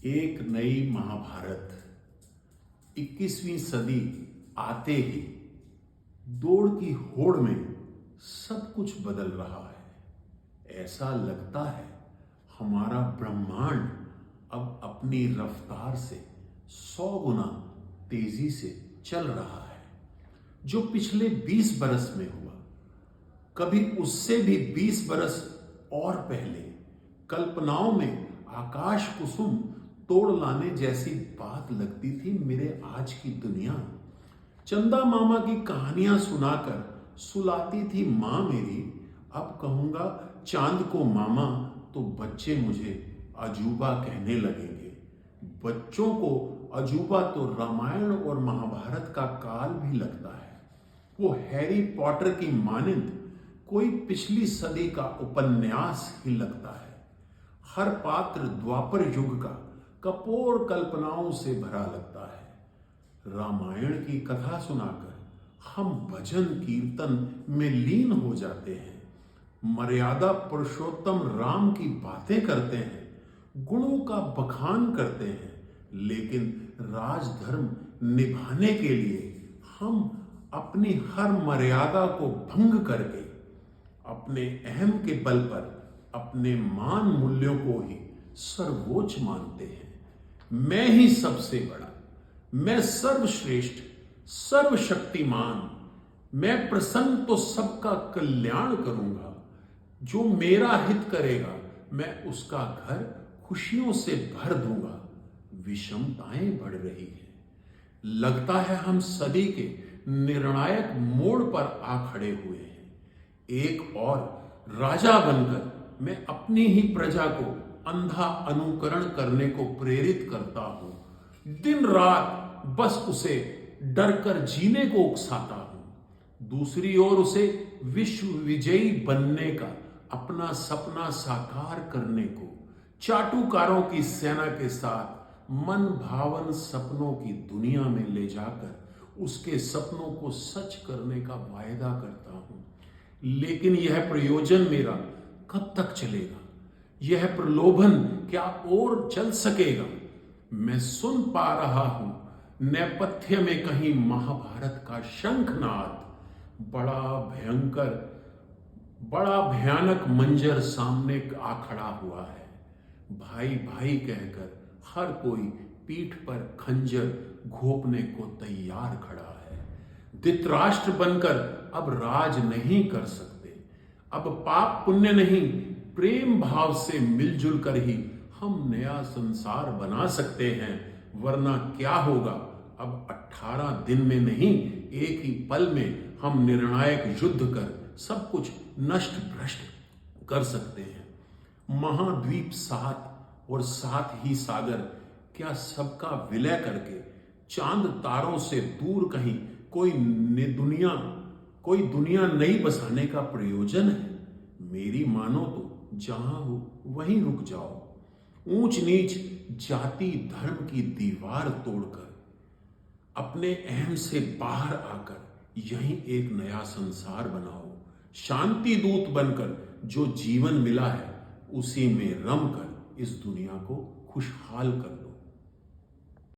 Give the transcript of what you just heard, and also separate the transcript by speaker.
Speaker 1: एक नई महाभारत 21वीं सदी आते ही दौड़ की होड़ में सब कुछ बदल रहा है। ऐसा लगता है हमारा ब्रह्मांड अब अपनी रफ्तार से 100 गुना तेजी से चल रहा है। जो पिछले 20 बरस में हुआ, कभी उससे भी 20 बरस और पहले कल्पनाओं में आकाश कुसुम तोड़ लाने जैसी बात लगती थी मेरे आज की दुनिया। चंदा मामा की कहानियां सुनाकर सुलाती थी मां मेरी। अब कहूंगा चांद को मामा तो बच्चे मुझे अजूबा कहने लगेंगे। बच्चों को अजूबा तो रामायण और महाभारत का काल भी लगता है। वो हैरी पॉटर की मानिंद कोई पिछली सदी का उपन्यास ही लगता है। हर पात्र द्वापर युग का कपोर कल्पनाओं से भरा लगता है। रामायण की कथा सुनाकर हम भजन कीर्तन में लीन हो जाते हैं। मर्यादा पुरुषोत्तम राम की बातें करते हैं, गुणों का बखान करते हैं, लेकिन राजधर्म निभाने के लिए हम अपनी हर मर्यादा को भंग करके अपने अहम के बल पर अपने मान मूल्यों को ही सर्वोच्च मानते हैं। मैं ही सबसे बड़ा, मैं सर्वश्रेष्ठ, सर्वशक्तिमान, मैं प्रसन्न तो सबका कल्याण करूंगा। जो मेरा हित करेगा मैं उसका घर खुशियों से भर दूंगा। विषमताएं बढ़ रही हैं। लगता है हम सदी के निर्णायक मोड़ पर आ खड़े हुए हैं। एक और राजा बनकर मैं अपनी ही प्रजा को अंधा अनुकरण करने को प्रेरित करता हूं। दिन रात बस उसे डरकर जीने को उकसाता हूं। दूसरी ओर उसे विश्व विजयी बनने का अपना सपना साकार करने को, चाटुकारों की सेना के साथ मन भावन सपनों की दुनिया में ले जाकर उसके सपनों को सच करने का वायदा करता हूं। लेकिन यह प्रयोजन मेरा कब तक चलेगा? यह प्रलोभन क्या और चल सकेगा? मैं सुन पा रहा हूं नेपथ्य में कहीं महाभारत का शंखनाद। बड़ा भयानक मंजर सामने आ खड़ा हुआ है। भाई भाई कहकर हर कोई पीठ पर खंजर घोंपने को तैयार खड़ा है। धृतराष्ट्र बनकर अब राज नहीं कर सकते। अब पाप पुण्य नहीं, प्रेम भाव से मिलजुल कर ही हम नया संसार बना सकते हैं। वरना क्या होगा? अब 18 दिन में नहीं, एक ही पल में हम निर्णायक युद्ध कर सब कुछ नष्ट भ्रष्ट कर सकते हैं। महाद्वीप 7 और 7 ही सागर, क्या सबका विलय करके चांद तारों से दूर कहीं कोई दुनिया नई बसाने का प्रयोजन है? मेरी मानो तो जहां हो वहीं रुक जाओ। ऊंच नीच जाति धर्म की दीवार तोड़कर अपने अहम से बाहर आकर यहीं एक नया संसार बनाओ। शांति दूत बनकर जो जीवन मिला है उसी में रम कर इस दुनिया को खुशहाल कर दो।